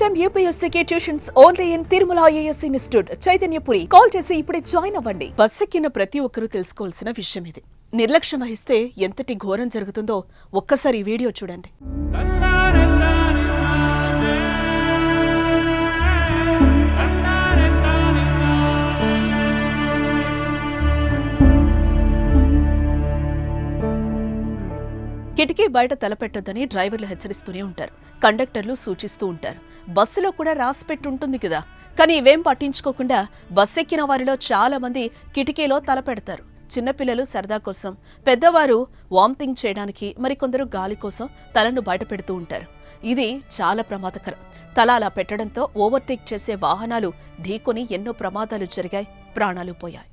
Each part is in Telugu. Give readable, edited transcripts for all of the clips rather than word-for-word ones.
time UPSC tuitions only in Tirumala IAS institute Chaitanyapuri. Call చేసి ఇప్పుడే జాయిన్ అవ్వండి. బస్సెక్కిన ప్రతి ఒక్కరూ తెలుసుకోవాల్సిన విషయం ఇది. నిర్లక్ష్యం వహిస్తే ఎంతటి ఘోరం జరుగుతుందో ఒక్కసారి ఈ వీడియో చూడండి. కిటికీ బయట తలపెట్టొద్దని డ్రైవర్లు హెచ్చరిస్తూనే ఉంటారు, కండక్టర్లు సూచిస్తూ ఉంటారు. బస్సులో కూడా రాసిపెట్టి ఉంటుంది కదా, కానీ ఇవేం పట్టించుకోకుండా బస్సెక్కిన వారిలో చాలా మంది కిటికీలో తలపెడతారు. చిన్నపిల్లలు సరదా కోసం, పెద్దవారు వామిటింగ్ చేయడానికి, మరికొందరు గాలి కోసం తలను బయట పెడుతూ ఉంటారు. ఇది చాలా ప్రమాదకరం. తల అలా పెట్టడంతో ఓవర్టేక్ చేసే వాహనాలు ఢీకొని ఎన్నో ప్రమాదాలు జరిగాయి, ప్రాణాలు పోయాయి.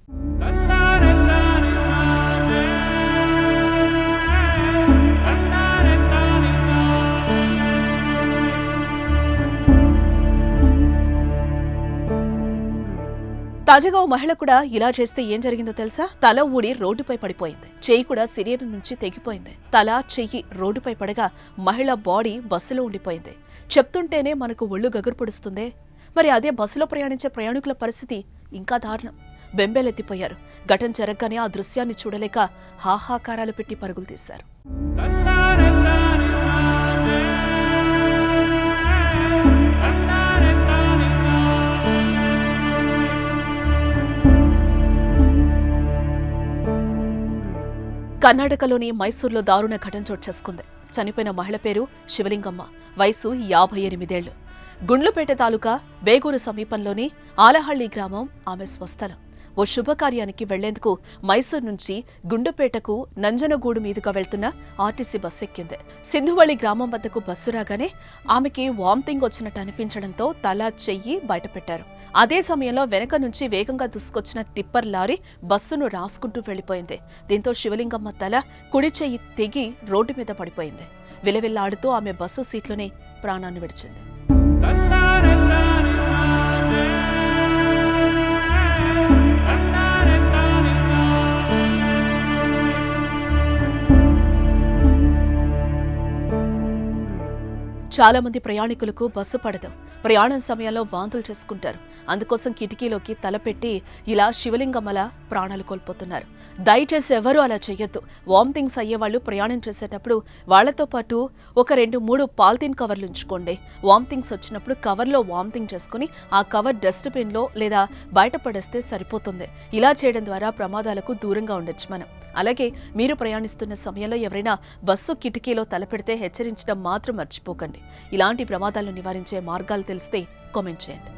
తాజాగా ఓ మహిళ కూడా ఇలా చేస్తే ఏం జరిగిందో తెలుసా? తల ఊడి రోడ్డుపై పడిపోయింది. చెయ్యి కూడా శరీరం నుంచి తెగిపోయింది. తల, చెయ్యి రోడ్డుపై పడగా మహిళ బాడీ బస్సులో ఉండిపోయింది. చెప్తుంటేనే మనకు ఒళ్ళు గగురు పొడుస్తుందే. మరి అదే బస్సులో ప్రయాణించే ప్రయాణికుల పరిస్థితి ఇంకా దారుణం. బెంబేలెత్తిపోయారు. ఘటన జరగగానే ఆ దృశ్యాన్ని చూడలేక హాహాకారాలు పెట్టి పరుగులు తీశారు. కర్ణాటకలోని మైసూర్లో దారుణ ఘటన చోటు చేసుకుంది. చనిపోయిన మహిళ పేరు శివలింగమ్మ, వయసు 58 ఏళ్లు. గుండ్లుపేట తాలూకా బేగూరు సమీపంలోని ఆలహళ్లి గ్రామం ఆమె స్వస్థలం. ఓ శుభకార్యానికి వెళ్లేందుకు మైసూర్ నుంచి గుండుపేటకు నంజనగూడు మీదుగా వెళ్తున్న ఆర్టీసీ బస్సు ఎక్కింది. సింధువళి గ్రామం వద్దకు బస్సు రాగానే ఆమెకి వామిటింగ్ వచ్చినట్టు అనిపించడంతో తల, చెయ్యి బయటపెట్టారు. అదే సమయంలో వెనక నుంచి వేగంగా దూసుకొచ్చిన టిప్పర్ లారీ బస్సును రాసుకుంటూ వెళ్లిపోయింది. దీంతో శివలింగమ్మ తల, కుడి చెయ్యి తెగి రోడ్డు మీద పడిపోయింది. విలవిల్లాడుతూ ఆమె బస్సు సీట్లోనే ప్రాణాన్ని విడిచింది. చాలా మంది ప్రయాణికులకు బస్సు పడదు. ప్రయాణం సమయంలో వాంతులు చేసుకుంటారు. అందుకోసం కిటికీలోకి తలపెట్టి ఇలా శివలింగమ్మల ప్రాణాలు కోల్పోతున్నారు. దయచేసి ఎవరూ అలా చెయ్యొద్దు. వామిటింగ్స్ అయ్యేవాళ్లు ప్రయాణం చేసేటప్పుడు వాళ్లతో పాటు ఒక 2-3 పాలిథిన్ కవర్లు ఉంచుకోండి. వామిటింగ్స్ వచ్చినప్పుడు కవర్లో వామిటింగ్ చేసుకుని ఆ కవర్ డస్ట్బిన్లో లేదా బయట పడేస్తే సరిపోతుంది. ఇలా చేయడం ద్వారా ప్రమాదాలకు దూరంగా ఉండొచ్చు మనం. అలాగే మీరు ప్రయాణిస్తున్న సమయంలో ఎవరైనా బస్సు కిటికీలో తలపెడితే హెచ్చరించడం మాత్రం మర్చిపోకండి. ఇలాంటి ప్రమాదాలను నివారించే మార్గాలు తెలిస్తే కామెంట్ చేయండి.